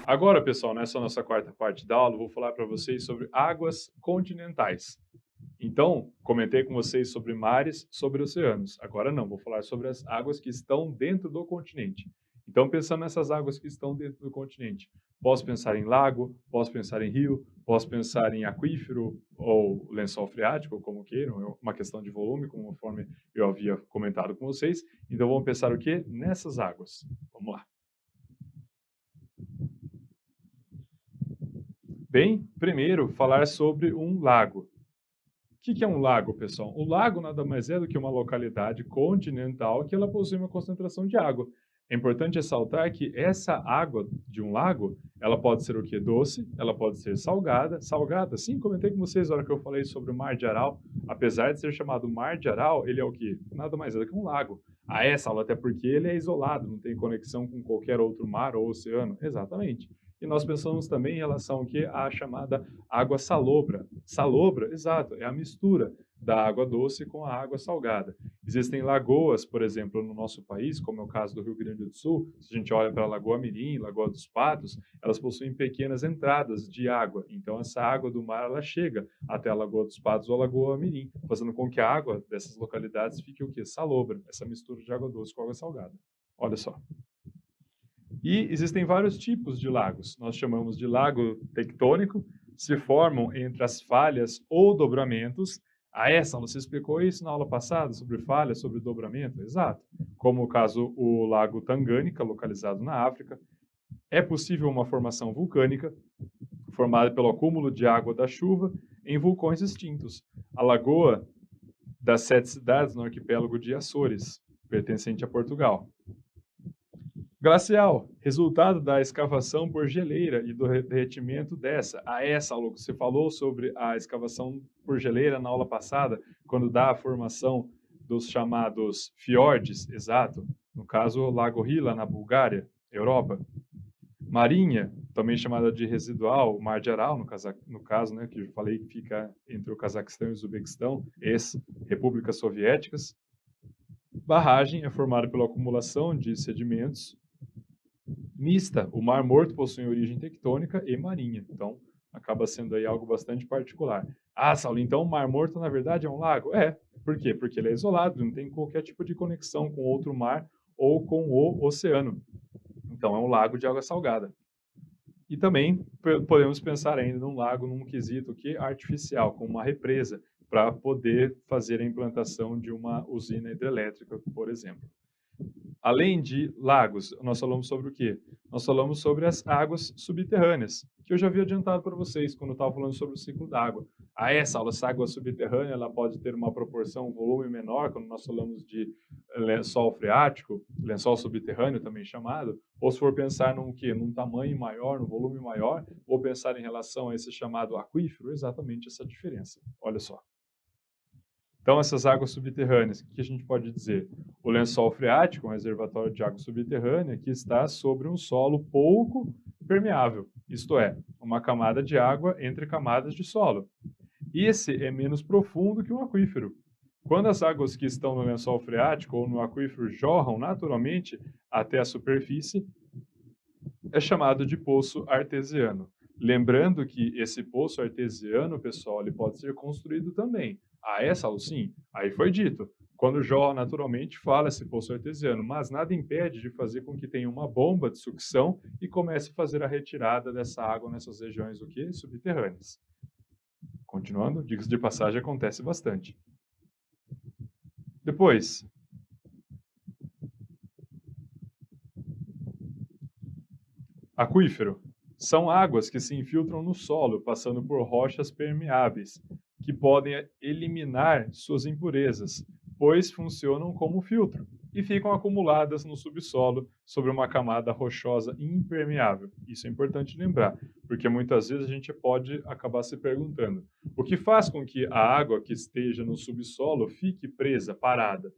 Agora, pessoal, nessa nossa quarta parte da aula, eu vou falar para vocês sobre águas continentais. Então, comentei com vocês sobre mares, sobre oceanos. Agora não, vou falar sobre as águas que estão dentro do continente. Então, pensando nessas águas que estão dentro do continente, posso pensar em lago, posso pensar em rio, posso pensar em aquífero ou lençol freático, como queiram, é uma questão de volume, conforme eu havia comentado com vocês. Então, vamos pensar o quê? Nessas águas. Vamos lá. Bem, primeiro, falar sobre um lago. O que é um lago, pessoal? O lago nada mais é do que uma localidade continental que ela possui uma concentração de água. É importante ressaltar que essa água de um lago, ela pode ser o quê? Doce, ela pode ser salgada. Salgada, sim, comentei com vocês na hora que eu falei sobre o Mar de Aral. Apesar de ser chamado Mar de Aral, ele é o quê? Nada mais é do que um lago. A essa aula, até porque ele é isolado, não tem conexão com qualquer outro mar ou oceano. Exatamente. E nós pensamos também em relação ao que? A chamada água salobra. Salobra, exato, é a mistura da água doce com a água salgada. Existem lagoas, por exemplo, no nosso país, como é o caso do Rio Grande do Sul, se a gente olha para a Lagoa Mirim, Lagoa dos Patos, elas possuem pequenas entradas de água. Então, essa água do mar, ela chega até a Lagoa dos Patos ou a Lagoa Mirim, fazendo com que a água dessas localidades fique o quê? Salobra, essa mistura de água doce com água salgada. Olha só. E existem vários tipos de lagos. Nós chamamos de lago tectônico, se formam entre as falhas ou dobramentos. Você explicou isso na aula passada, sobre falhas, sobre dobramento? Exato. Como o caso o Lago Tanganyika, localizado na África. É possível uma formação vulcânica, formada pelo acúmulo de água da chuva em vulcões extintos. A Lagoa das Sete Cidades, no arquipélago de Açores, pertencente a Portugal. Glacial, resultado da escavação por geleira e do derretimento dessa. Lu, você falou sobre a escavação por geleira na aula passada, quando dá a formação dos chamados fiordes, exato. No caso, o Lago Hila, na Bulgária, Europa. Marinha, também chamada de residual, Mar de Aral, no caso, né, que eu falei que fica entre o Cazaquistão e o Uzbequistão, ex-repúblicas soviéticas. Barragem é formada pela acumulação de sedimentos. Mista, o Mar Morto possui origem tectônica e marinha, então acaba sendo aí algo bastante particular. Saulo, então o Mar Morto na verdade é um lago? Por quê? Porque ele é isolado, não tem qualquer tipo de conexão com outro mar ou com o oceano. Então é um lago de água salgada. E também podemos pensar ainda num lago num quesito que artificial, como uma represa, para poder fazer a implantação de uma usina hidrelétrica, por exemplo. Além de lagos, nós falamos sobre o quê? Nós falamos sobre as águas subterrâneas, que eu já havia adiantado para vocês quando eu estava falando sobre o ciclo da água. Essa água subterrânea ela pode ter uma proporção, um volume menor, quando nós falamos de lençol freático, lençol subterrâneo também chamado, ou se for pensar num quê? Num tamanho maior, num volume maior, ou pensar em relação a esse chamado aquífero, exatamente essa diferença. Olha só. Então, essas águas subterrâneas, o que a gente pode dizer? O lençol freático, um reservatório de água subterrânea, que está sobre um solo pouco permeável, isto é, uma camada de água entre camadas de solo. Esse é menos profundo que um aquífero. Quando as águas que estão no lençol freático ou no aquífero jorram naturalmente até a superfície, é chamado de poço artesiano. Lembrando que esse poço artesiano, pessoal, ele pode ser construído também. Saulo, sim, aí foi dito. Quando jorra naturalmente, fala-se poço artesiano, mas nada impede de fazer com que tenha uma bomba de sucção e comece a fazer a retirada dessa água nessas regiões o quê? Subterrâneas. Continuando, dicas de passagem acontece bastante. Depois, aquífero. São águas que se infiltram no solo, passando por rochas permeáveis, que podem eliminar suas impurezas, pois funcionam como filtro e ficam acumuladas no subsolo sobre uma camada rochosa impermeável. Isso é importante lembrar, porque muitas vezes a gente pode acabar se perguntando: o que faz com que a água que esteja no subsolo fique presa, parada?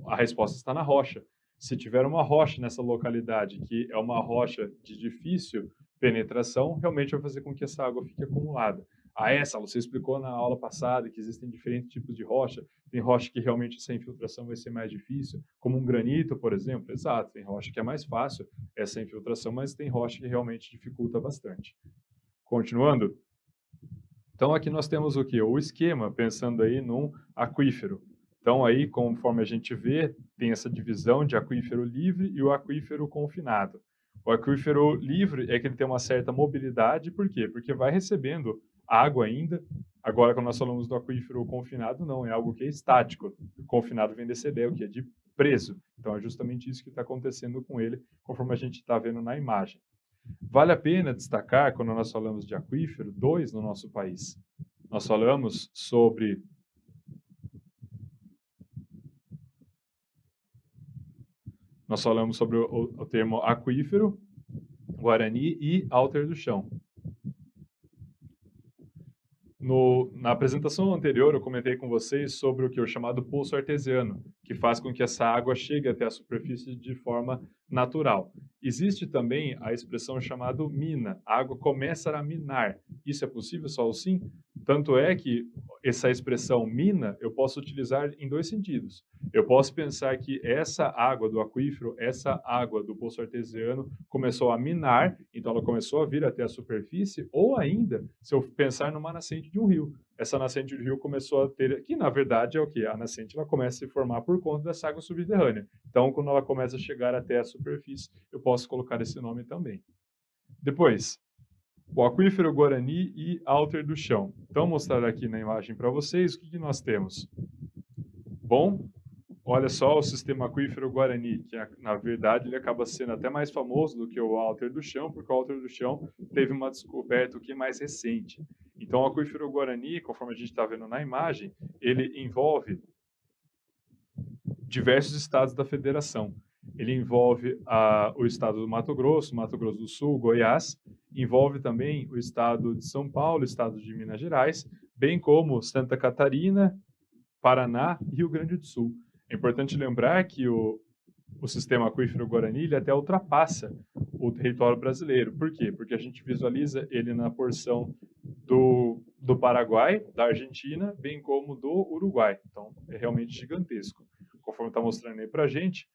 A resposta está na rocha. Se tiver uma rocha nessa localidade, que é uma rocha de difícil penetração, realmente vai fazer com que essa água fique acumulada. Ah, essa você explicou na aula passada que existem diferentes tipos de rocha. Tem rocha que realmente essa infiltração vai ser mais difícil, como um granito, por exemplo. Exato, tem rocha que é mais fácil essa infiltração, mas tem rocha que realmente dificulta bastante. Continuando. Então, aqui nós temos o quê? O esquema, pensando aí num aquífero. Então, aí, conforme a gente vê, tem essa divisão de aquífero livre e o aquífero confinado. O aquífero livre é que ele tem uma certa mobilidade, por quê? Porque vai recebendo água ainda. Agora, quando nós falamos do aquífero confinado, não, é algo que é estático. O confinado vem dessa ideia, o que é de preso. Então, é justamente isso que está acontecendo com ele, conforme a gente está vendo na imagem. Vale a pena destacar, quando nós falamos de aquífero, dois no nosso país. Nós falamos sobre o termo aquífero, Guarani e Alter do Chão. Na apresentação anterior, eu comentei com vocês sobre o que é o chamado poço artesiano, que faz com que essa água chegue até a superfície de forma natural. Existe também a expressão chamada mina. A água começa a minar. Isso é possível, só sim? Tanto é que essa expressão mina eu posso utilizar em dois sentidos. Eu posso pensar que essa água do aquífero, essa água do poço artesiano começou a minar, então ela começou a vir até a superfície, ou ainda, se eu pensar numa nascente de um rio. Essa nascente de rio começou a ter, que na verdade é o que? A nascente ela começa a se formar por conta dessa água subterrânea. Então, quando ela começa a chegar até a superfície, eu posso colocar esse nome também. Depois, o aquífero Guarani e Alter do Chão. Então, vou mostrar aqui na imagem para vocês o que nós temos. Bom, olha só o sistema aquífero Guarani, que na verdade ele acaba sendo até mais famoso do que o Alter do Chão, porque o Alter do Chão teve uma descoberta que mais recente. Então, o aquífero Guarani, conforme a gente está vendo na imagem, ele envolve diversos estados da federação. Ele envolve o estado do Mato Grosso do Sul, Goiás, envolve também o estado de São Paulo, o estado de Minas Gerais, bem como Santa Catarina, Paraná e Rio Grande do Sul. É importante lembrar que o sistema aquífero Guarani ele até ultrapassa o território brasileiro. Por quê? Porque a gente visualiza ele na porção do Paraguai, da Argentina, bem como do Uruguai. Então, é realmente gigantesco. Conforme está mostrando aí para a gente,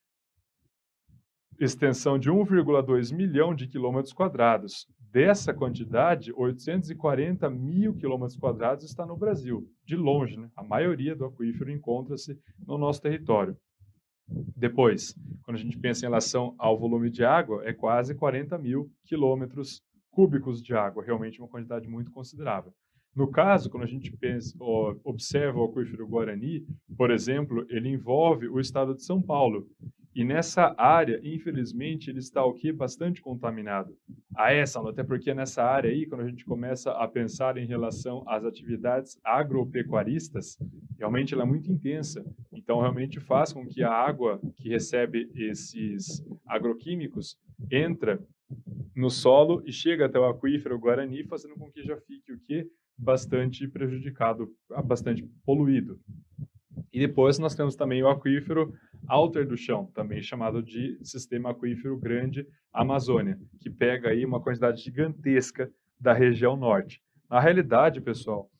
extensão de 1,2 milhão de quilômetros quadrados. Dessa quantidade, 840 mil quilômetros quadrados está no Brasil, de longe, né? A maioria do aquífero encontra-se no nosso território. Depois, quando a gente pensa em relação ao volume de água, é quase 40 mil quilômetros cúbicos de água, realmente uma quantidade muito considerável. No caso, quando a gente observa o aquífero Guarani, por exemplo, ele envolve o estado de São Paulo. E nessa área, infelizmente, ele está o quê? Bastante contaminado. Até porque nessa área aí, quando a gente começa a pensar em relação às atividades agropecuaristas, realmente ela é muito intensa. Então, realmente faz com que a água que recebe esses agroquímicos entra no solo e chega até o aquífero Guarani, fazendo com que já fique o quê? Bastante prejudicado, bastante poluído. E depois nós temos também o aquífero Alter do Chão, também chamado de Sistema Aquífero Grande Amazônia, que pega aí uma quantidade gigantesca da região norte. Na realidade, pessoal,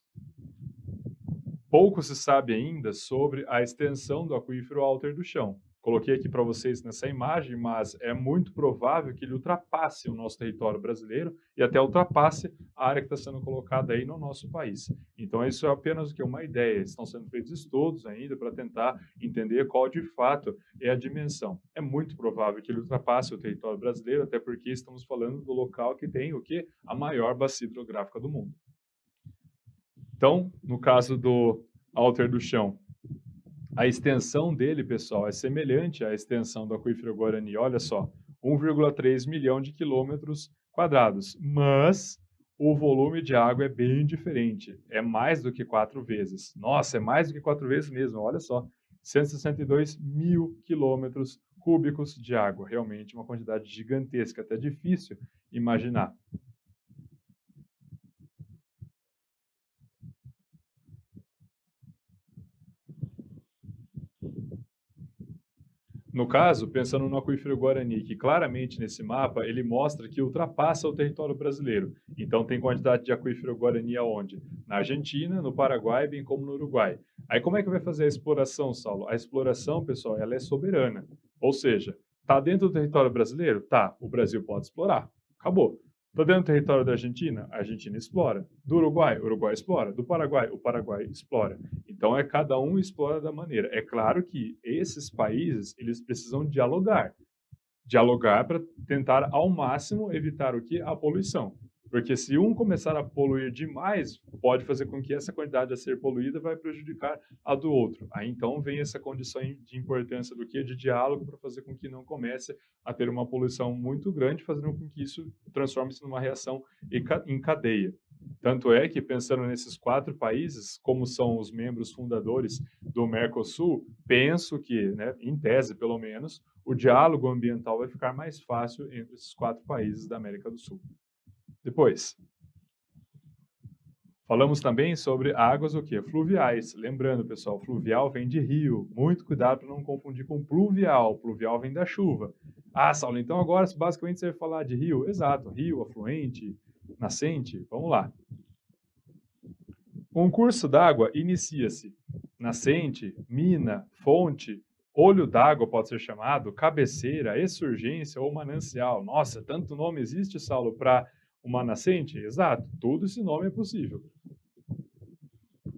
pouco se sabe ainda sobre a extensão do aquífero Alter do Chão. Coloquei aqui para vocês nessa imagem, mas é muito provável que ele ultrapasse o nosso território brasileiro e até ultrapasse a área que está sendo colocada aí no nosso país. Então, isso é apenas o que? Uma ideia. Estão sendo feitos estudos ainda para tentar entender qual de fato é a dimensão. É muito provável que ele ultrapasse o território brasileiro, até porque estamos falando do local que tem o quê? A maior bacia hidrográfica do mundo. Então, no caso do Alter do Chão, a extensão dele, pessoal, é semelhante à extensão do aquífero Guarani. Olha só, 1,3 milhão de quilômetros quadrados. Mas o volume de água é bem diferente. É mais do que 4 vezes. Nossa, é mais do que 4 vezes mesmo. Olha só, 162 mil quilômetros cúbicos de água. Realmente uma quantidade gigantesca, até difícil imaginar. No caso, pensando no aquífero Guarani, que claramente nesse mapa ele mostra que ultrapassa o território brasileiro. Então tem quantidade de aquífero Guarani aonde? Na Argentina, no Paraguai, bem como no Uruguai. Aí como é que vai fazer a exploração, Saulo? A exploração, pessoal, ela é soberana. Ou seja, está dentro do território brasileiro? Tá, o Brasil pode explorar. Acabou. Está dentro do território da Argentina? A Argentina explora. Do Uruguai? O Uruguai explora. Do Paraguai? O Paraguai explora. Então, cada um explora da maneira. É claro que esses países, eles precisam dialogar. Dialogar para tentar, ao máximo, evitar o quê? A poluição. Porque se um começar a poluir demais, pode fazer com que essa quantidade a ser poluída vai prejudicar a do outro. Aí, então, vem essa condição de importância do quê? De diálogo para fazer com que não comece a ter uma poluição muito grande, fazendo com que isso transforme-se numa reação em cadeia. Tanto é que, pensando nesses 4 países, como são os membros fundadores do Mercosul, penso que, né, em tese pelo menos, o diálogo ambiental vai ficar mais fácil entre esses 4 países da América do Sul. Depois, falamos também sobre águas o quê? Fluviais. Lembrando, pessoal, fluvial vem de rio. Muito cuidado para não confundir com pluvial. Pluvial vem da chuva. Ah, Saulo, então agora basicamente você vai falar de rio? Exato, rio, afluente, nascente. Vamos lá. Um curso d'água inicia-se nascente, mina, fonte, olho d'água pode ser chamado, cabeceira, exsurgência ou manancial. Nossa, tanto nome existe, Saulo, para uma nascente? Exato, tudo esse nome é possível.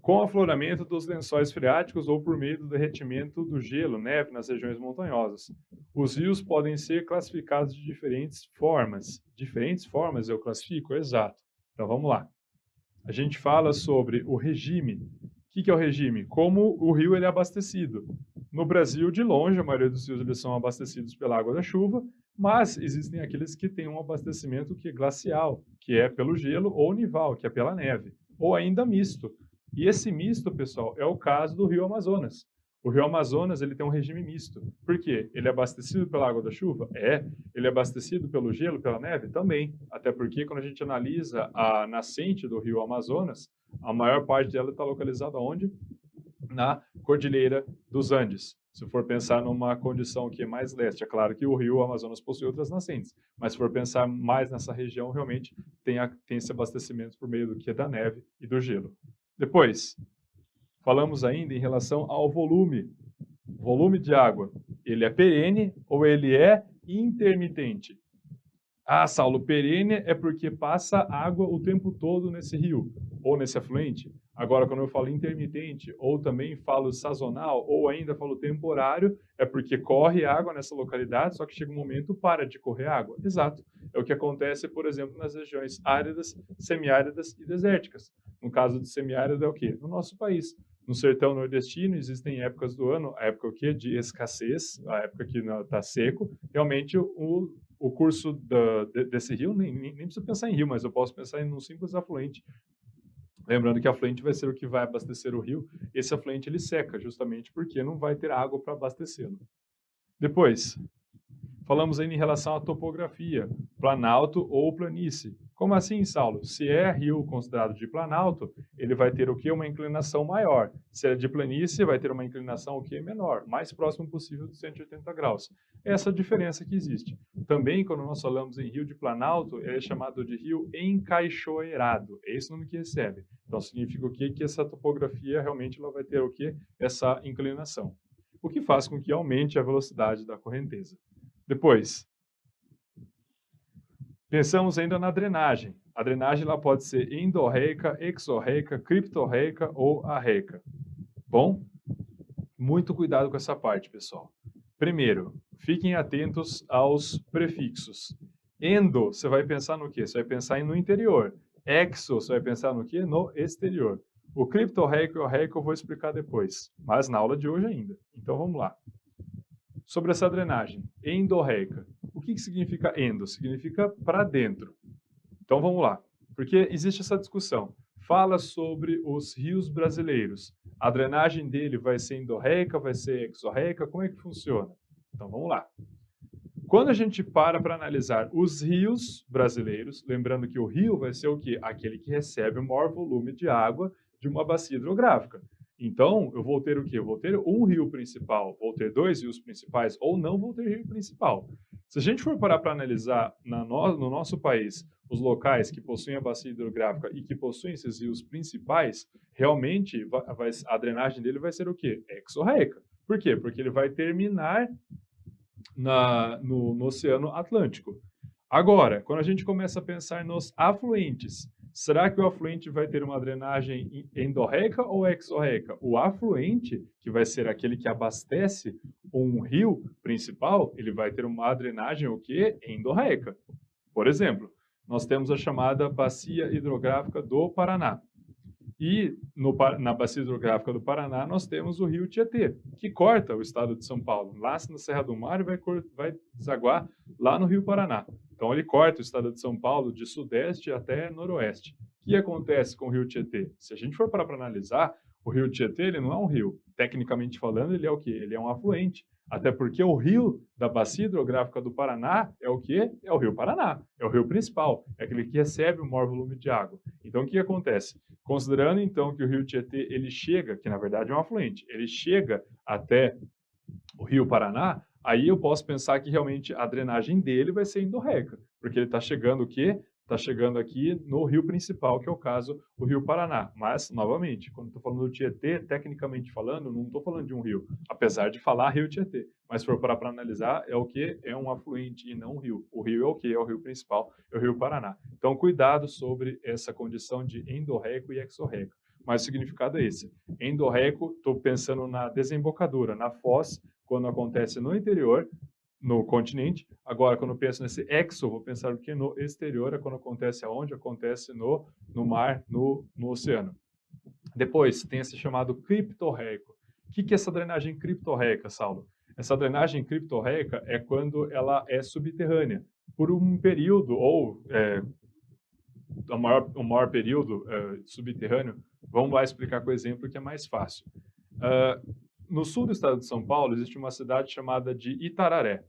Com afloramento dos lençóis freáticos ou por meio do derretimento do gelo, neve nas regiões montanhosas. Os rios podem ser classificados de diferentes formas. Diferentes formas eu classifico? Exato. Então vamos lá. A gente fala sobre o regime. O que é o regime? Como o rio ele é abastecido. No Brasil, de longe, a maioria dos rios eles são abastecidos pela água da chuva, mas existem aqueles que têm um abastecimento que é glacial, que é pelo gelo, ou nival, que é pela neve, ou ainda misto. E esse misto, pessoal, é o caso do Rio Amazonas. O Rio Amazonas ele tem um regime misto. Por quê? Ele é abastecido pela água da chuva? É. Ele é abastecido pelo gelo, pela neve? Também. Até porque quando a gente analisa a nascente do Rio Amazonas, a maior parte dela está localizada onde? Na Cordilheira dos Andes. Se for pensar numa condição que é mais leste, é claro que o Rio Amazonas possui outras nascentes, mas se for pensar mais nessa região, realmente tem esse abastecimento por meio do que? Da neve e do gelo. Depois, falamos ainda em relação ao volume. Volume de água, ele é perene ou ele é intermitente? Ah, Saulo, perene é porque passa água o tempo todo nesse rio ou nesse afluente. Agora, quando eu falo intermitente, ou também falo sazonal, ou ainda falo temporário, é porque corre água nessa localidade, só que chega um momento para de correr água. Exato. É o que acontece, por exemplo, nas regiões áridas, semiáridas e desérticas. No caso de semiárida é o quê? No nosso país. No sertão nordestino existem épocas do ano, a época o quê? De escassez, a época que está seco. Realmente o curso desse rio, nem preciso pensar em rio, mas eu posso pensar em um simples afluente. Lembrando que a afluente vai ser o que vai abastecer o rio. Esse afluente ele seca, justamente porque não vai ter água para abastecê-lo. Depois, falamos ainda em relação à topografia, planalto ou planície. Como assim, Saulo? Se é rio considerado de planalto, ele vai ter o quê? Uma inclinação maior. Se é de planície, vai ter uma inclinação o quê? Menor, mais próximo possível de 180 graus. Essa é a diferença que existe. Também, quando nós falamos em rio de planalto, ele é chamado de rio encaixoeirado. É esse o nome que recebe. Então, significa o quê? Que essa topografia realmente ela vai ter o quê? Essa inclinação. O que faz com que aumente a velocidade da correnteza. Depois, pensamos ainda na drenagem. A drenagem ela pode ser endorreica, exorreica, criptorreica ou arreica. Bom, muito cuidado com essa parte, pessoal. Primeiro, fiquem atentos aos prefixos. Endo, você vai pensar no quê? Você vai pensar no interior. Exo, você vai pensar no quê? No exterior. O criptorreico e o arreico eu vou explicar depois, mas na aula de hoje ainda. Então vamos lá. Sobre essa drenagem, endorreica. O que significa endo? Significa para dentro. Então vamos lá, porque existe essa discussão. Fala sobre os rios brasileiros. A drenagem dele vai ser endorreica, vai ser exorreica? Como é que funciona? Então vamos lá. Quando a gente para analisar os rios brasileiros, lembrando que o rio vai ser o quê? Aquele que recebe o maior volume de água de uma bacia hidrográfica. Então, eu vou ter o quê? Eu vou ter um rio principal, vou ter dois rios principais, ou não vou ter rio principal. Se a gente for parar para analisar no nosso país os locais que possuem a bacia hidrográfica e que possuem esses rios principais, realmente a drenagem dele vai ser o quê? Exorreica. Por quê? Porque ele vai terminar no Oceano Atlântico. Agora, quando a gente começa a pensar nos afluentes, será que o afluente vai ter uma drenagem endorreica ou exorreica? O afluente, que vai ser aquele que abastece um rio principal, ele vai ter uma drenagem o quê? Endorreica. Por exemplo, nós temos a chamada Bacia Hidrográfica do Paraná. E na Bacia Hidrográfica do Paraná, nós temos o rio Tietê, que corta o estado de São Paulo. Lá na Serra do Mar e vai desaguar lá no Rio Paraná. Então, ele corta o estado de São Paulo de sudeste até noroeste. O que acontece com o rio Tietê? Se a gente for parar para analisar, o rio Tietê ele não é um rio. Tecnicamente falando, ele é o quê? Ele é um afluente. Até porque o rio da Bacia Hidrográfica do Paraná é o quê? É o Rio Paraná. É o rio principal. É aquele que recebe o maior volume de água. Então, o que acontece? Considerando, então, que o rio Tietê, ele chega, que na verdade é um afluente, ele chega até o rio Paraná, aí eu posso pensar que realmente a drenagem dele vai ser endorreica, porque ele está chegando o quê? Está chegando aqui no rio principal, que é o caso, o rio Paraná. Mas, novamente, quando estou falando do Tietê, tecnicamente falando, não estou falando de um rio, apesar de falar rio Tietê. Mas se for para analisar, é o quê? É um afluente e não um rio. O rio é o quê? É o rio principal, é o rio Paraná. Então, cuidado sobre essa condição de endorreico e exorreico. Mas o significado é esse. Endorreico, estou pensando na desembocadura, na foz, quando acontece no interior, no continente. Agora, quando eu penso nesse exo, vou pensar o que no exterior é quando acontece aonde? Acontece no mar, no oceano. Depois, tem esse chamado criptorreico. O que é essa drenagem criptorreica, Saulo? Essa drenagem criptorreica é quando ela é subterrânea, por um período, ou o maior período subterrâneo. Vamos lá explicar com o exemplo que é mais fácil. No sul do estado de São Paulo, existe uma cidade chamada de Itararé.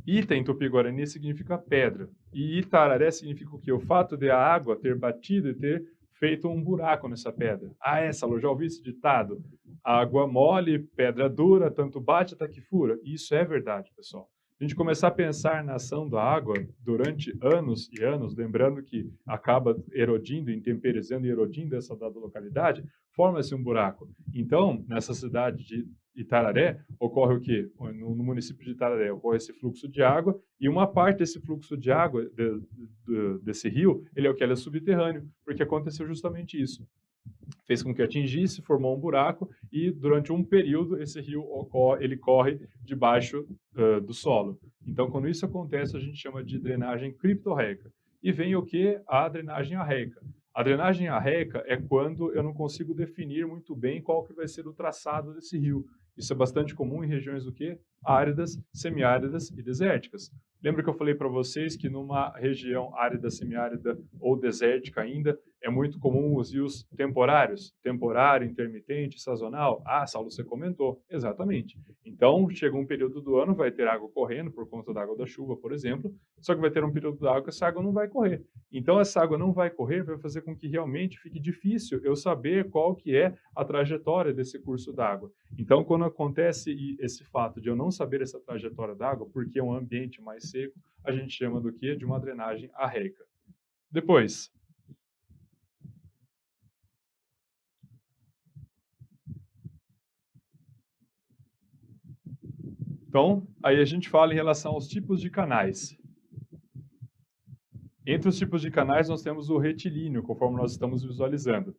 Ita, em Tupi-Guarani, significa pedra. E Itararé significa o quê? O fato de a água ter batido e ter feito um buraco nessa pedra. Ah, Saulo, já ouvi esse ditado? Água mole, pedra dura, tanto bate até que fura. Isso é verdade, pessoal. A gente começar a pensar na ação da água durante anos e anos, lembrando que acaba erodindo, intemperizando e erodindo essa dada localidade, forma-se um buraco. Então, nessa cidade de Itararé, ocorre o quê? No município de Itararé, ocorre esse fluxo de água, e uma parte desse fluxo de água, desse rio, ele é o que? Ele é subterrâneo, porque aconteceu justamente isso. Fez com que atingisse, formou um buraco, e durante um período esse rio ele corre debaixo do solo. Então, quando isso acontece, a gente chama de drenagem criptorreica. E vem o que? A drenagem arreica. A drenagem arreica é quando eu não consigo definir muito bem qual que vai ser o traçado desse rio. Isso é bastante comum em regiões do quê? Áridas, semiáridas e desérticas. Lembra que eu falei para vocês que numa região árida, semiárida ou desértica ainda, é muito comum os rios temporários, temporário, intermitente, sazonal. Ah, Saulo, você comentou. Exatamente. Então, chega um período do ano, vai ter água correndo por conta da água da chuva, por exemplo, só que vai ter um período da água que essa água não vai correr. Então, essa água não vai correr, vai fazer com que realmente fique difícil eu saber qual que é a trajetória desse curso d'água. Então, quando acontece esse fato de eu não saber essa trajetória d'água, porque é um ambiente mais seco, a gente chama do que? De uma drenagem arreica. Depois, então, aí a gente fala em relação aos tipos de canais. Entre os tipos de canais, nós temos o retilíneo, conforme nós estamos visualizando.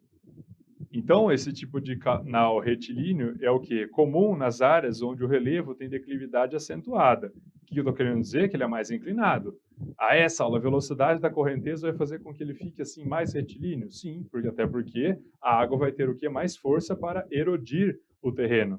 Então, esse tipo de canal retilíneo é o que? Comum nas áreas onde o relevo tem declividade acentuada. O que eu estou querendo dizer? Que ele é mais inclinado. A essa aula, a velocidade da correnteza vai fazer com que ele fique assim mais retilíneo? Sim, até porque a água vai ter o que? Mais força para erodir o terreno.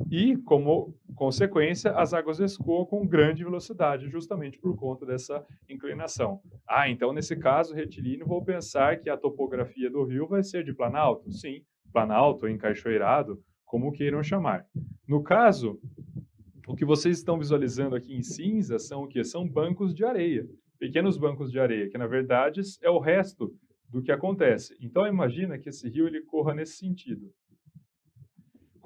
E, como consequência, as águas escoam com grande velocidade, justamente por conta dessa inclinação. Ah, então nesse caso retilíneo, vou pensar que a topografia do rio vai ser de planalto? Sim, planalto, encaixoeirado, como queiram chamar. No caso, o que vocês estão visualizando aqui em cinza são o quê? São bancos de areia, pequenos bancos de areia, que na verdade é o resto do que acontece. Então imagina que esse rio ele corra nesse sentido.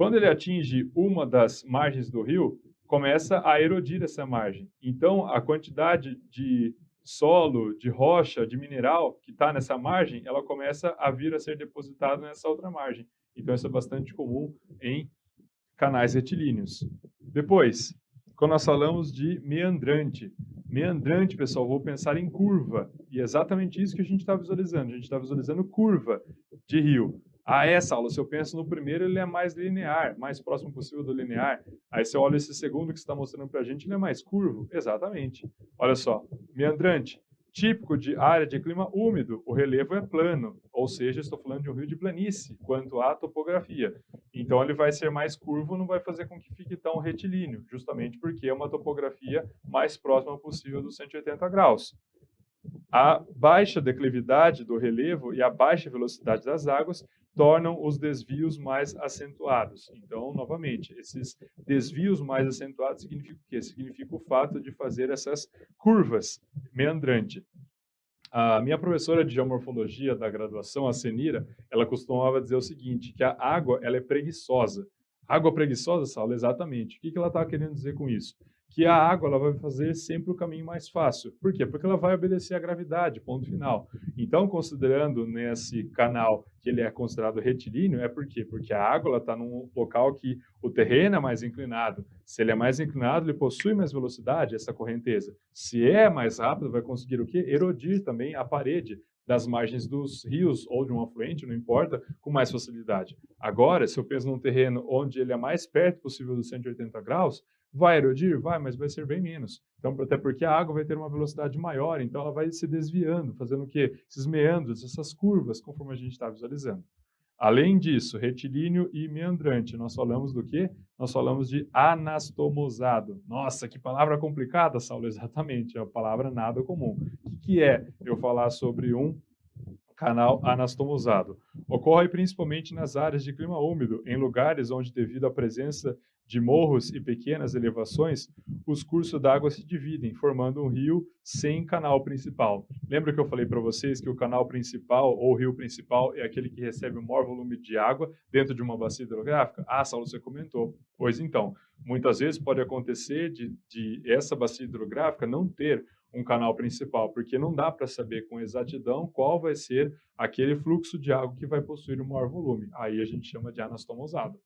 Quando ele atinge uma das margens do rio, começa a erodir essa margem. Então, a quantidade de solo, de rocha, de mineral que está nessa margem, ela começa a vir a ser depositada nessa outra margem. Então, isso é bastante comum em canais retilíneos. Depois, quando nós falamos de meandrante. Meandrante, pessoal, vou pensar em curva. E é exatamente isso que a gente está visualizando. A gente está visualizando curva de rio. Essa aula, se eu penso no primeiro, ele é mais linear, mais próximo possível do linear. Aí se eu olho esse segundo que você está mostrando para a gente, ele é mais curvo. Exatamente. Olha só, meandrante. Típico de área de clima úmido, o relevo é plano, ou seja, estou falando de um rio de planície, quanto à topografia. Então, ele vai ser mais curvo, não vai fazer com que fique tão retilíneo, justamente porque é uma topografia mais próxima possível dos 180 graus. A baixa declividade do relevo e a baixa velocidade das águas tornam os desvios mais acentuados. Então, novamente, esses desvios mais acentuados significa o quê? Significa o fato de fazer essas curvas meandrante. A minha professora de geomorfologia da graduação, a Senira, ela costumava dizer o seguinte, que a água ela é preguiçosa. Água preguiçosa, Saulo? Exatamente. O que ela está querendo dizer com isso? Que a água ela vai fazer sempre o caminho mais fácil. Por quê? Porque ela vai obedecer à gravidade, ponto final. Então, considerando nesse canal que ele é considerado retilíneo, é por quê? Porque a água está num local que o terreno é mais inclinado. Se ele é mais inclinado, ele possui mais velocidade, essa correnteza. Se é mais rápido, vai conseguir o quê? Erodir também a parede das margens dos rios ou de um afluente, não importa, com mais facilidade. Agora, se eu penso num terreno onde ele é mais perto possível dos 180 graus, vai erodir? Vai, mas vai ser bem menos. Então, até porque a água vai ter uma velocidade maior, então ela vai se desviando, fazendo o quê? Esses meandros, essas curvas, conforme a gente está visualizando. Além disso, retilíneo e meandrante, nós falamos do quê? Nós falamos de anastomosado. Nossa, que palavra complicada, Saulo, exatamente, é uma palavra nada comum. O que é eu falar sobre um canal anastomosado? Ocorre principalmente nas áreas de clima úmido, em lugares onde, devido à presença de morros e pequenas elevações, os cursos d'água se dividem, formando um rio sem canal principal. Lembra que eu falei para vocês que o canal principal ou rio principal é aquele que recebe o maior volume de água dentro de uma bacia hidrográfica? Saulo, você comentou. Pois então, muitas vezes pode acontecer de essa bacia hidrográfica não ter um canal principal, porque não dá para saber com exatidão qual vai ser aquele fluxo de água que vai possuir o maior volume. Aí a gente chama de anastomosado.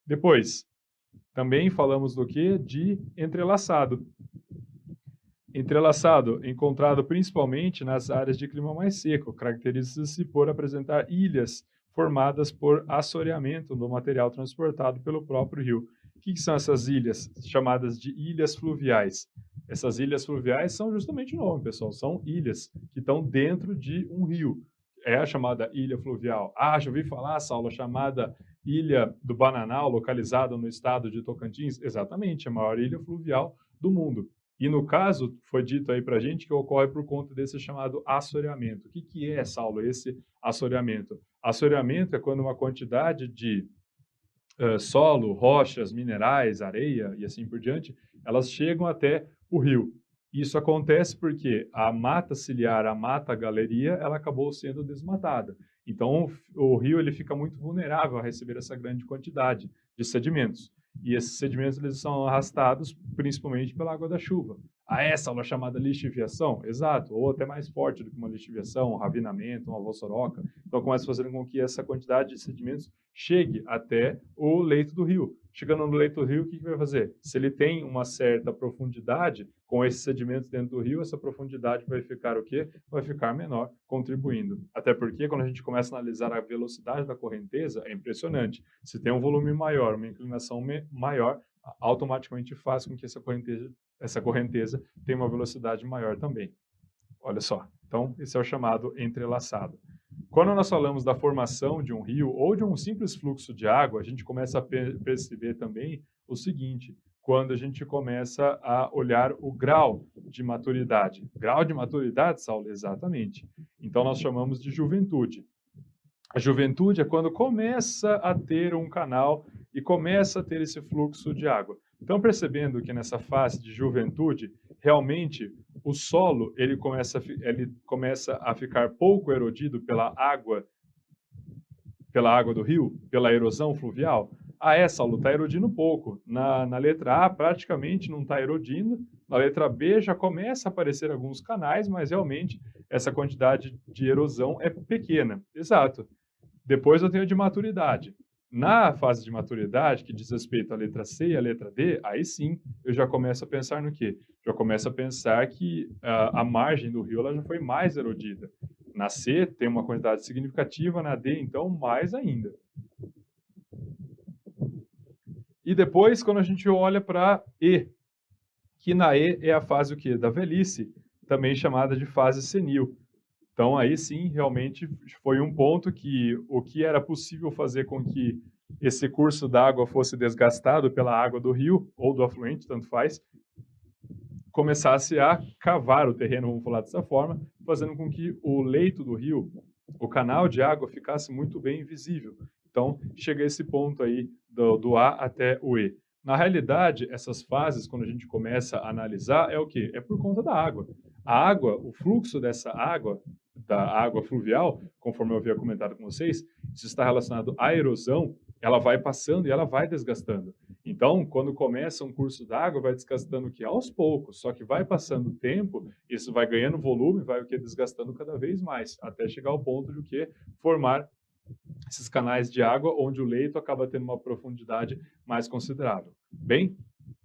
Depois, também falamos do que? De entrelaçado. Entrelaçado, encontrado principalmente nas áreas de clima mais seco, caracteriza-se por apresentar ilhas formadas por assoreamento do material transportado pelo próprio rio. O que são essas ilhas? Chamadas de ilhas fluviais. Essas ilhas fluviais são justamente o nome, pessoal. São ilhas que estão dentro de um rio. É a chamada ilha fluvial. Já ouvi falar, Saulo, chamada Ilha do Bananal, localizada no estado de Tocantins? Exatamente, a maior ilha fluvial do mundo. E no caso, foi dito aí para a gente que ocorre por conta desse chamado assoreamento. O que é, Saulo, esse assoreamento? Assoreamento é quando uma quantidade de solo, rochas, minerais, areia e assim por diante, elas chegam até o rio. Isso acontece porque a mata ciliar, a mata galeria, ela acabou sendo desmatada. Então, o rio ele fica muito vulnerável a receber essa grande quantidade de sedimentos. E esses sedimentos eles são arrastados principalmente pela água da chuva. Essa aula chamada lixiviação, exato, ou até mais forte do que uma lixiviação, um ravinamento, uma vossoroca. Então, começa fazendo com que essa quantidade de sedimentos chegue até o leito do rio. Chegando no leito do rio, o que vai fazer? Se ele tem uma certa profundidade, com esses sedimentos dentro do rio, essa profundidade vai ficar o quê? Vai ficar menor, contribuindo. Até porque, quando a gente começa a analisar a velocidade da correnteza, é impressionante. Se tem um volume maior, uma inclinação maior, automaticamente faz com que essa correnteza tenha uma velocidade maior também. Olha só. Então, esse é o chamado entrelaçado. Quando nós falamos da formação de um rio ou de um simples fluxo de água, a gente começa a perceber também o seguinte, quando a gente começa a olhar o grau de maturidade. Grau de maturidade, Saulo? Exatamente. Então, nós chamamos de juventude. A juventude é quando começa a ter um canal e começa a ter esse fluxo de água. Então, percebendo que nessa fase de juventude, realmente o solo ele começa a ficar pouco erodido pela água do rio, pela erosão fluvial. Saulo, está erodindo pouco. Na letra A, praticamente não está erodindo. Na letra B, já começa a aparecer alguns canais, mas realmente essa quantidade de erosão é pequena. Exato. Depois eu tenho de maturidade. Na fase de maturidade, que diz respeito à letra C e à letra D, aí sim eu já começo a pensar no quê? Já começo a pensar que a margem do rio ela já foi mais erodida. Na C tem uma quantidade significativa, na D então mais ainda. E depois, quando a gente olha para E, que na E é a fase o quê? Da velhice, também chamada de fase senil. Então, aí sim, realmente foi um ponto que o que era possível fazer com que esse curso d'água fosse desgastado pela água do rio, ou do afluente, tanto faz, começasse a cavar o terreno, vamos falar dessa forma, fazendo com que o leito do rio, o canal de água, ficasse muito bem visível. Então, chega a esse ponto aí do A até o E. Na realidade, essas fases, quando a gente começa a analisar, é o quê? É por conta da água. A água, o fluxo dessa água, da água fluvial, conforme eu havia comentado com vocês, isso está relacionado à erosão, ela vai passando e ela vai desgastando. Então, quando começa um curso d'água, vai desgastando o que aos poucos, só que vai passando o tempo, isso vai ganhando volume, vai o que desgastando cada vez mais, até chegar ao ponto de o que formar esses canais de água, onde o leito acaba tendo uma profundidade mais considerável. Bem,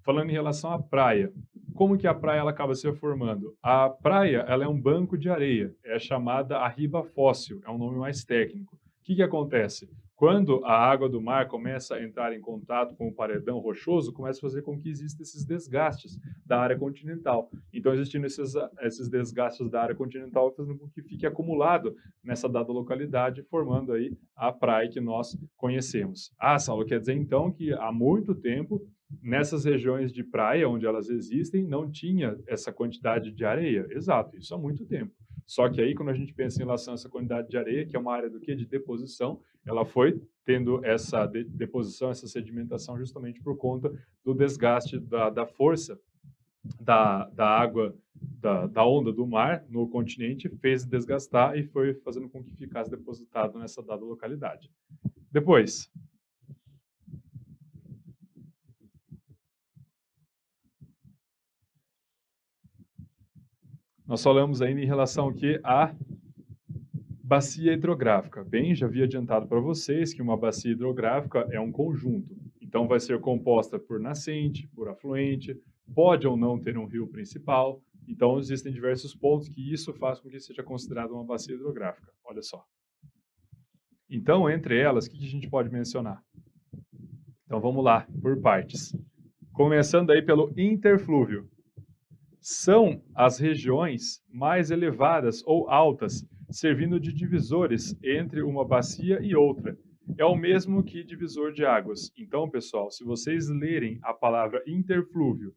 falando em relação à praia, como que a praia ela acaba se formando? A praia ela é um banco de areia, é chamada arriba fóssil, é um nome mais técnico. O que acontece? Quando a água do mar começa a entrar em contato com o paredão rochoso, começa a fazer com que existam esses desgastes da área continental. Então, existindo esses desgastes da área continental, fazendo com que fique acumulado nessa dada localidade, formando aí a praia que nós conhecemos. Saulo, quer dizer então que há muito tempo, nessas regiões de praia onde elas existem, não tinha essa quantidade de areia? Exato, isso há muito tempo. Só que aí, quando a gente pensa em relação a essa quantidade de areia, que é uma área do quê? De deposição, ela foi tendo essa deposição, essa sedimentação, justamente por conta do desgaste da força da água, da onda do mar no continente, fez desgastar e foi fazendo com que ficasse depositado nessa dada localidade. Depois, nós falamos ainda em relação ao que? A bacia hidrográfica. Bem, já havia adiantado para vocês que uma bacia hidrográfica é um conjunto. Então, vai ser composta por nascente, por afluente, pode ou não ter um rio principal. Então, existem diversos pontos que isso faz com que seja considerada uma bacia hidrográfica. Olha só. Então, entre elas, o que a gente pode mencionar? Então, vamos lá, por partes. Começando aí pelo interflúvio. São as regiões mais elevadas ou altas, servindo de divisores entre uma bacia e outra. É o mesmo que divisor de águas. Então, pessoal, se vocês lerem a palavra interflúvio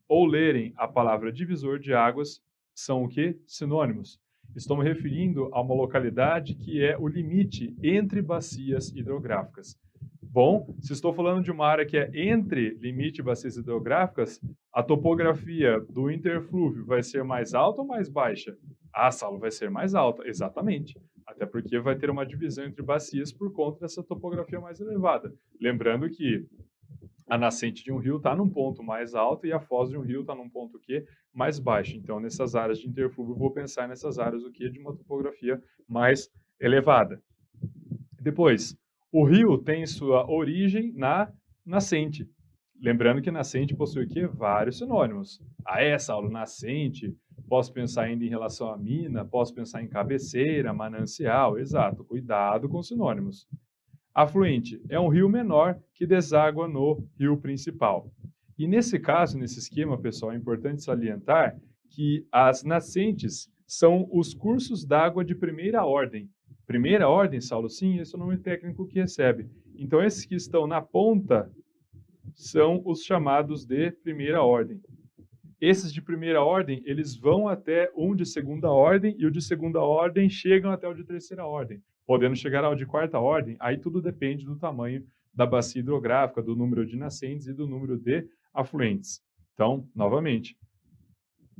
ou lerem a palavra divisor de águas, são o quê? Sinônimos. Estou me referindo a uma localidade que é o limite entre bacias hidrográficas. Bom, se estou falando de uma área que é entre limite e bacias hidrográficas, a topografia do interflúvio vai ser mais alta ou mais baixa? Saulo, vai ser mais alta, exatamente. Até porque vai ter uma divisão entre bacias por conta dessa topografia mais elevada. Lembrando que a nascente de um rio está num ponto mais alto e a foz de um rio está num ponto que mais baixo. Então, nessas áreas de interflúvio, eu vou pensar nessas áreas o que de uma topografia mais elevada. Depois, o rio tem sua origem na nascente. Lembrando que nascente possui o quê? Vários sinônimos. Saulo, nascente. Posso pensar ainda em relação à mina, posso pensar em cabeceira, manancial. Exato, cuidado com sinônimos. Afluente é um rio menor que deságua no rio principal. E nesse caso, nesse esquema, pessoal, é importante salientar que as nascentes são os cursos d'água de primeira ordem. Primeira ordem, Saulo? Sim, esse é o nome técnico que recebe. Então, esses que estão na ponta são os chamados de primeira ordem. Esses de primeira ordem, eles vão até um de segunda ordem e o de segunda ordem chegam até o de terceira ordem, podendo chegar ao de quarta ordem. Aí tudo depende do tamanho da bacia hidrográfica, do número de nascentes e do número de afluentes. Então, novamente,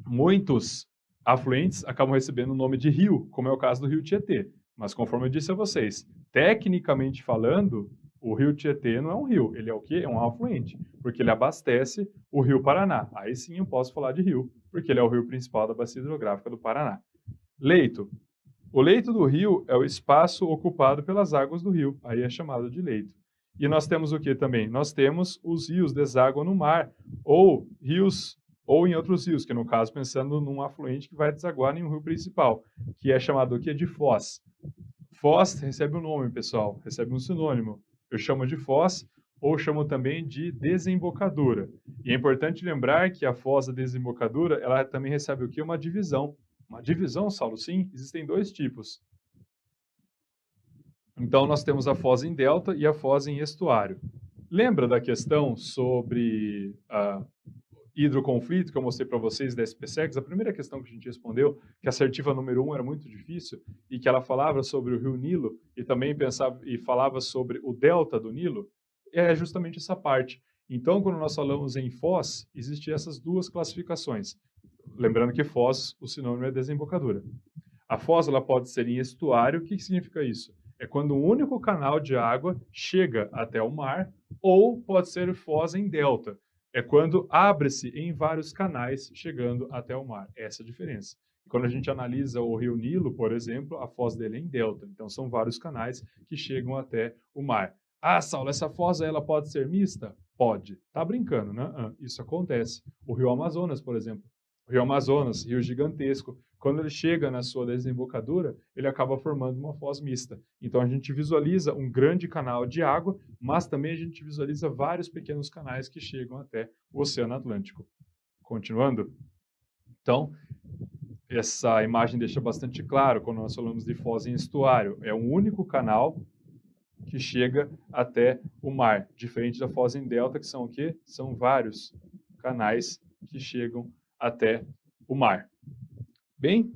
muitos afluentes acabam recebendo o nome de rio, como é o caso do rio Tietê. Mas conforme eu disse a vocês, tecnicamente falando, O rio Tietê não é um rio, ele é o quê? É um afluente, porque ele abastece o rio Paraná. Aí sim eu posso falar de rio, porque ele é o rio principal da bacia hidrográfica do Paraná. Leito. O leito do rio é o espaço ocupado pelas águas do rio, aí é chamado de leito. E nós temos o que também? Nós temos os rios desaguam no mar, ou rios, ou em outros rios, que no caso pensando num afluente que vai desaguar em um rio principal, que é chamado o quê? De foz. Foz recebe um nome, pessoal, recebe um sinônimo. Eu chamo de foz, ou chamo também de desembocadura. E é importante lembrar que a foz da desembocadura, ela também recebe o quê? Uma divisão. Uma divisão, Saulo? Sim, existem dois tipos. Então, nós temos a foz em delta e a foz em estuário. Lembra da questão sobre hidroconflito que eu mostrei para vocês da SPSEX? A primeira questão que a gente respondeu, que a assertiva número 1 era muito difícil, e que ela falava sobre o rio Nilo e também pensava e falava sobre o delta do Nilo, é justamente essa parte. Então, quando nós falamos em foz, existem essas duas classificações. Lembrando que foz, o sinônimo é desembocadura. A foz ela pode ser em estuário. O que significa isso? É quando um único canal de água chega até o mar, ou pode ser foz em delta. É quando abre-se em vários canais chegando até o mar. Essa é a diferença. Quando a gente analisa o rio Nilo, por exemplo, a foz dele é em delta. Então, são vários canais que chegam até o mar. Ah, Saulo, essa foz ela pode ser mista? Pode. Tá brincando, né? Isso acontece. O rio Amazonas, por exemplo. O rio Amazonas, rio gigantesco, quando ele chega na sua desembocadura, ele acaba formando uma foz mista. Então a gente visualiza um grande canal de água, mas também a gente visualiza vários pequenos canais que chegam até o Oceano Atlântico. Continuando? Então, essa imagem deixa bastante claro quando nós falamos de foz em estuário. É um único canal que chega até o mar, diferente da foz em delta, que são o quê? São vários canais que chegam até o mar. Bem,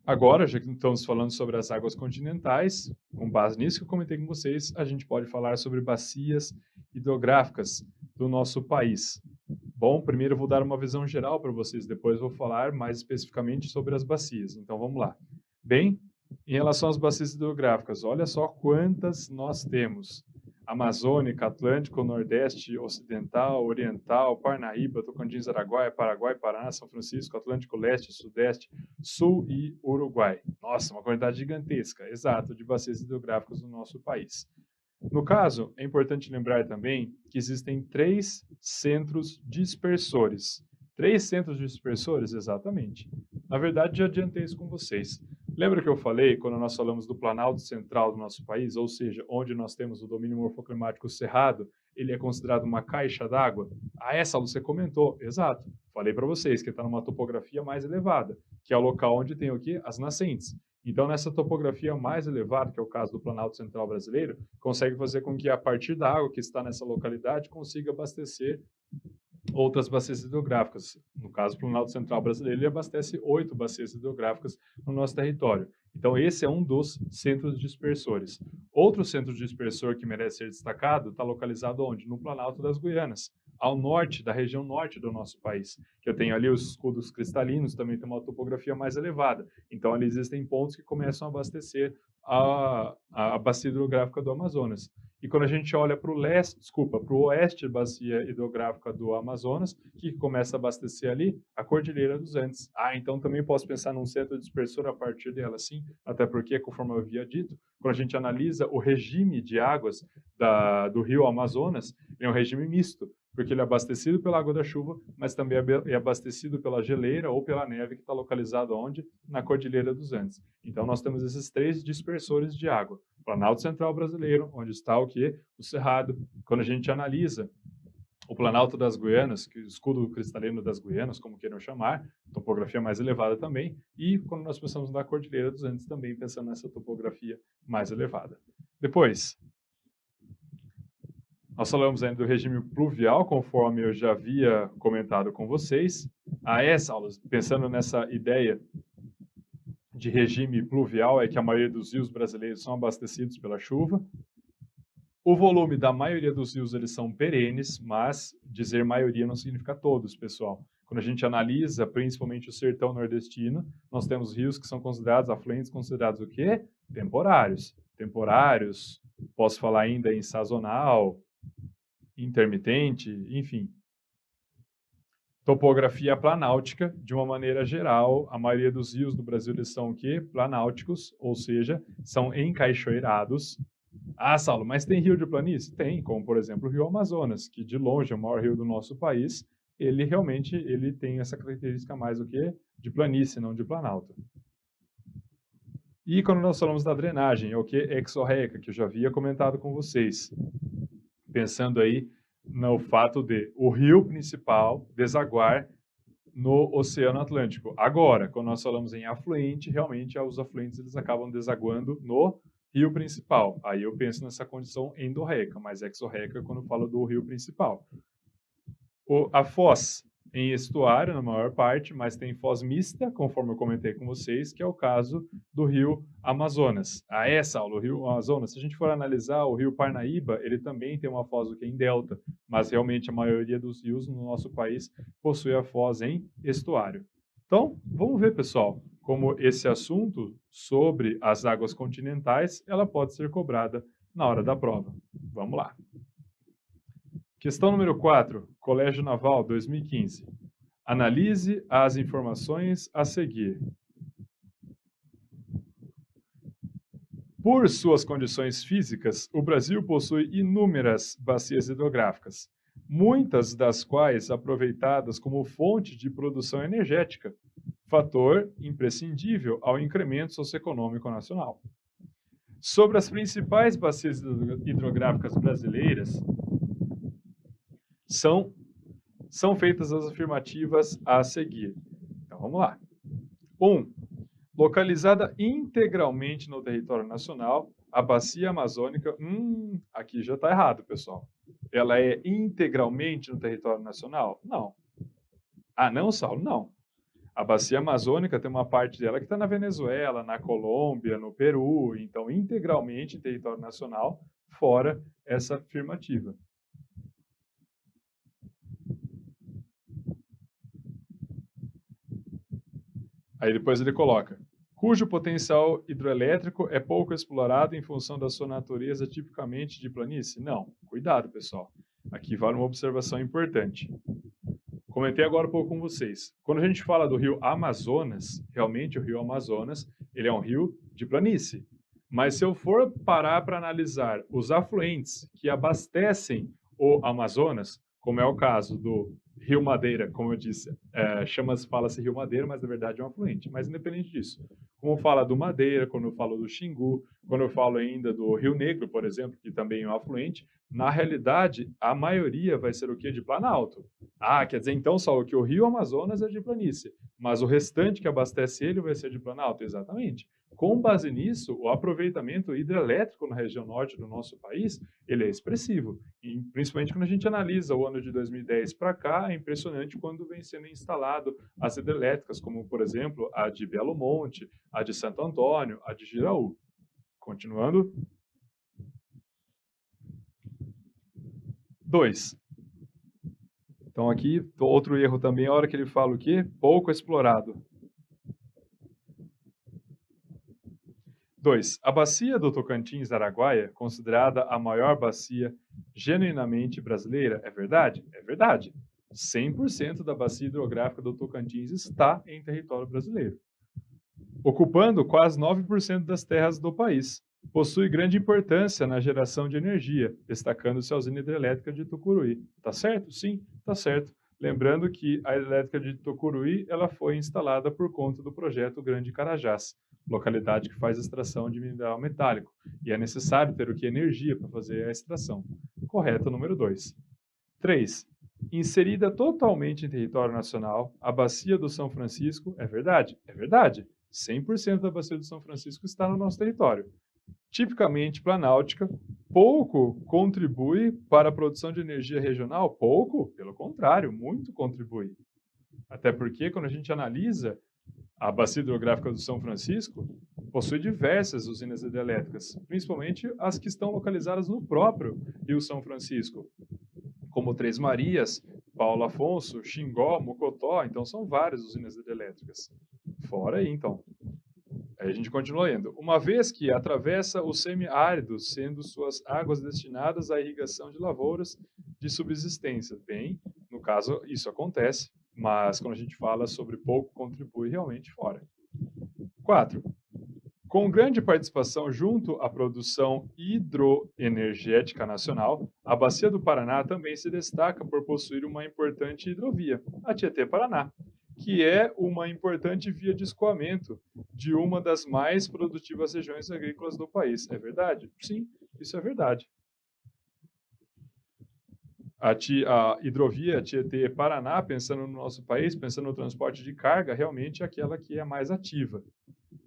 agora, já que estamos falando sobre as águas continentais, com base nisso que eu comentei com vocês, a gente pode falar sobre bacias hidrográficas do nosso país. Bom, primeiro eu vou dar uma visão geral para vocês, depois vou falar mais especificamente sobre as bacias. Então, vamos lá. Bem, em relação às bacias hidrográficas, olha só quantas nós temos. Amazônica, Atlântico, Nordeste, Ocidental, Oriental, Parnaíba, Tocantins, Araguaia, Paraguai, Paraná, São Francisco, Atlântico Leste, Sudeste, Sul e Uruguai. Nossa, uma quantidade gigantesca, exato, de bacias hidrográficas no nosso país. No caso, é importante lembrar também que existem 3 centros dispersores. 3 centros dispersores, exatamente. Na verdade, já adiantei isso com vocês. Lembra que eu falei quando nós falamos do Planalto Central do nosso país, ou seja, onde nós temos o domínio morfoclimático cerrado, ele é considerado uma caixa d'água? Ah, essa você comentou, exato. Falei para vocês que está numa topografia mais elevada, que é o local onde tem o quê? As nascentes. Então, nessa topografia mais elevada, que é o caso do Planalto Central brasileiro, consegue fazer com que, a partir da água que está nessa localidade, consiga abastecer outras bacias hidrográficas. No caso, o Planalto Central brasileiro, ele abastece 8 bacias hidrográficas no nosso território. Então, esse é um dos centros dispersores. Outro centro dispersor que merece ser destacado está localizado onde? No Planalto das Guianas, ao norte, da região norte do nosso país, que eu tenho ali os escudos cristalinos, também tem uma topografia mais elevada. Então, ali existem pontos que começam a abastecer a bacia hidrográfica do Amazonas. E quando a gente olha para o leste, desculpa, para o oeste da bacia hidrográfica do Amazonas, que começa a abastecer ali a Cordilheira dos Andes. Ah, então também posso pensar num centro dispersor a partir dela, sim, até porque, conforme eu havia dito, quando a gente analisa o regime de águas do rio Amazonas, é um regime misto, porque ele é abastecido pela água da chuva, mas também é abastecido pela geleira ou pela neve que está localizado onde? Na Cordilheira dos Andes. Então nós temos esses 3 dispersores de água. Planalto Central brasileiro, onde está o quê? O Cerrado. Quando a gente analisa o Planalto das Guianas, que é o escudo cristalino das Guianas, como queiram chamar, topografia mais elevada também, e quando nós pensamos na Cordilheira dos Andes, também pensando nessa topografia mais elevada. Depois, nós falamos ainda do regime pluvial, conforme eu já havia comentado com vocês. Essa aula, pensando nessa ideia de regime pluvial, é que a maioria dos rios brasileiros são abastecidos pela chuva. O volume da maioria dos rios, eles são perenes, mas dizer maioria não significa todos, pessoal. Quando a gente analisa, principalmente o sertão nordestino, nós temos rios que são considerados, afluentes considerados o quê? Temporários. temporários, posso falar ainda em sazonal, intermitente, enfim. Topografia planáutica, de uma maneira geral, a maioria dos rios do Brasil eles são o quê? Planáuticos, ou seja, são encaixoeirados. Ah, Saulo, mas tem rio de planície? Tem, como por exemplo o rio Amazonas, que de longe é o maior rio do nosso país, ele realmente tem essa característica mais do que de planície, não de planalto. E quando nós falamos da drenagem, é o que? Exorreica, que eu já havia comentado com vocês. Pensando aí no fato de o rio principal desaguar no Oceano Atlântico. Agora, quando nós falamos em afluente, realmente os afluentes eles acabam desaguando no rio principal. Aí eu penso nessa condição endorreica, mas exorreica é quando eu falo do rio principal. A foz em estuário, na maior parte, mas tem foz mista, conforme eu comentei com vocês, que é o caso do rio Amazonas. Ah, é, Saulo, o rio Amazonas, se a gente for analisar o rio Parnaíba, ele também tem uma foz em delta, mas realmente a maioria dos rios no nosso país possui a foz em estuário. Então, vamos ver, pessoal, como esse assunto sobre as águas continentais, ela pode ser cobrada na hora da prova. Vamos lá. Questão número 4, Colégio Naval, 2015. Analise as informações a seguir. Por suas condições físicas, o Brasil possui inúmeras bacias hidrográficas, muitas das quais aproveitadas como fonte de produção energética, fator imprescindível ao incremento socioeconômico nacional. Sobre as principais bacias hidrográficas brasileiras, são feitas as afirmativas a seguir. Então, vamos lá. 1. Localizada integralmente no território nacional, a bacia amazônica... aqui já está errado, pessoal. Ela é integralmente no território nacional? Não. Ah, não, Saulo? Não. A bacia amazônica tem uma parte dela que está na Venezuela, na Colômbia, no Peru. Então, integralmente em território nacional, fora essa afirmativa. Aí depois ele coloca, cujo potencial hidroelétrico é pouco explorado em função da sua natureza tipicamente de planície? Não. Cuidado, pessoal. Aqui vale uma observação importante. Comentei agora um pouco com vocês. Quando a gente fala do rio Amazonas, realmente o rio Amazonas, ele é um rio de planície. Mas se eu for parar para analisar os afluentes que abastecem o Amazonas, como é o caso do Rio Madeira, como eu disse, fala-se Rio Madeira, mas na verdade é um afluente. Mas independente disso, como fala do Madeira, quando eu falo do Xingu, quando eu falo ainda do Rio Negro, por exemplo, que também é um afluente, na realidade, a maioria vai ser o quê? De planalto. Ah, quer dizer então, Saulo, que o Rio Amazonas é de planície, mas o restante que abastece ele vai ser de planalto? Exatamente. Com base nisso, o aproveitamento hidrelétrico na região norte do nosso país, ele é expressivo. E, principalmente quando a gente analisa o ano de 2010 para cá, é impressionante quando vem sendo instalado as hidrelétricas, como, por exemplo, a de Belo Monte, a de Santo Antônio, a de Giraú. Continuando. 2. Então aqui, outro erro também, a hora que ele fala o quê? Pouco explorado. 2. A bacia do Tocantins-Araguaia, considerada a maior bacia genuinamente brasileira, é verdade? É verdade. 100% da bacia hidrográfica do Tocantins está em território brasileiro, ocupando quase 9% das terras do país. Possui grande importância na geração de energia, destacando-se a usina hidrelétrica de Tucuruí. Tá certo? Sim, tá certo. Lembrando que a hidrelétrica de Tucuruí ela foi instalada por conta do projeto Grande Carajás, localidade que faz extração de mineral metálico, e é necessário ter o que? Energia para fazer a extração. Correto, número 2. 3. Inserida totalmente em território nacional, a Bacia do São Francisco, é verdade? É verdade. 100% da Bacia do São Francisco está no nosso território. Tipicamente planáutica, pouco contribui para a produção de energia regional? Pouco, pelo contrário, muito contribui. Até porque, quando a gente analisa a bacia hidrográfica do São Francisco, possui diversas usinas hidrelétricas, principalmente as que estão localizadas no próprio Rio São Francisco, como Três Marias, Paulo Afonso, Xingó, Mocotó, então são várias usinas hidrelétricas. Fora aí, então, Aí a gente continua lendo. Uma vez que atravessa o semiárido, sendo suas águas destinadas à irrigação de lavouras de subsistência. Bem, no caso, isso acontece, mas quando a gente fala sobre pouco, contribui realmente fora. 4. Com grande participação junto à produção hidroenergética nacional, a Bacia do Paraná também se destaca por possuir uma importante hidrovia, a Tietê-Paraná, que é uma importante via de escoamento de uma das mais produtivas regiões agrícolas do país. É verdade? Sim, isso é verdade. A hidrovia Tietê-Paraná, pensando no nosso país, pensando no transporte de carga, realmente é aquela que é mais ativa.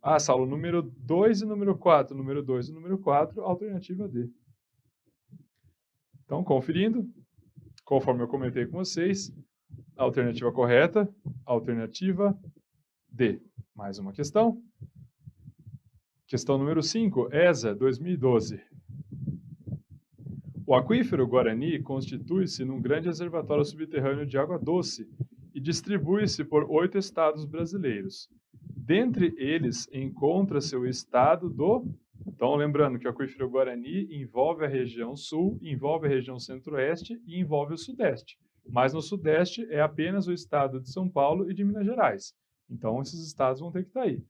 Ah, Saulo, número 2 e número 4. Número 2 e número 4, alternativa D. Então, conferindo, conforme eu comentei com vocês, alternativa correta, alternativa D. Mais uma questão. Questão número 5, ESA 2012. O aquífero Guarani constitui-se num grande reservatório subterrâneo de água doce e distribui-se por 8 estados brasileiros. Dentre eles, encontra-se o estado do... Então, lembrando que o aquífero Guarani envolve a região sul, envolve a região centro-oeste e envolve o sudeste. Mas no sudeste é apenas o estado de São Paulo e de Minas Gerais. Então, esses estados vão ter que estar aí.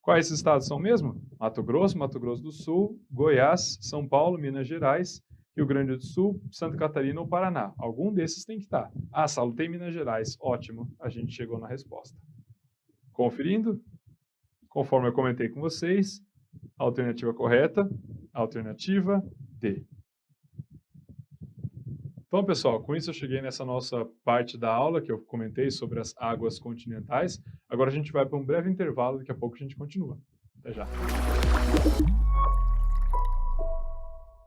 Quais esses estados são mesmo? Mato Grosso do Sul, Goiás, São Paulo, Minas Gerais, Rio Grande do Sul, Santa Catarina ou Paraná. Algum desses tem que estar. Ah, Saulo, tem Minas Gerais. Ótimo, a gente chegou na resposta. Conferindo, conforme eu comentei com vocês, alternativa correta, alternativa D. Então, pessoal, com isso eu cheguei nessa nossa parte da aula que eu comentei sobre as águas continentais. Agora a gente vai para um breve intervalo, daqui a pouco a gente continua. Até já.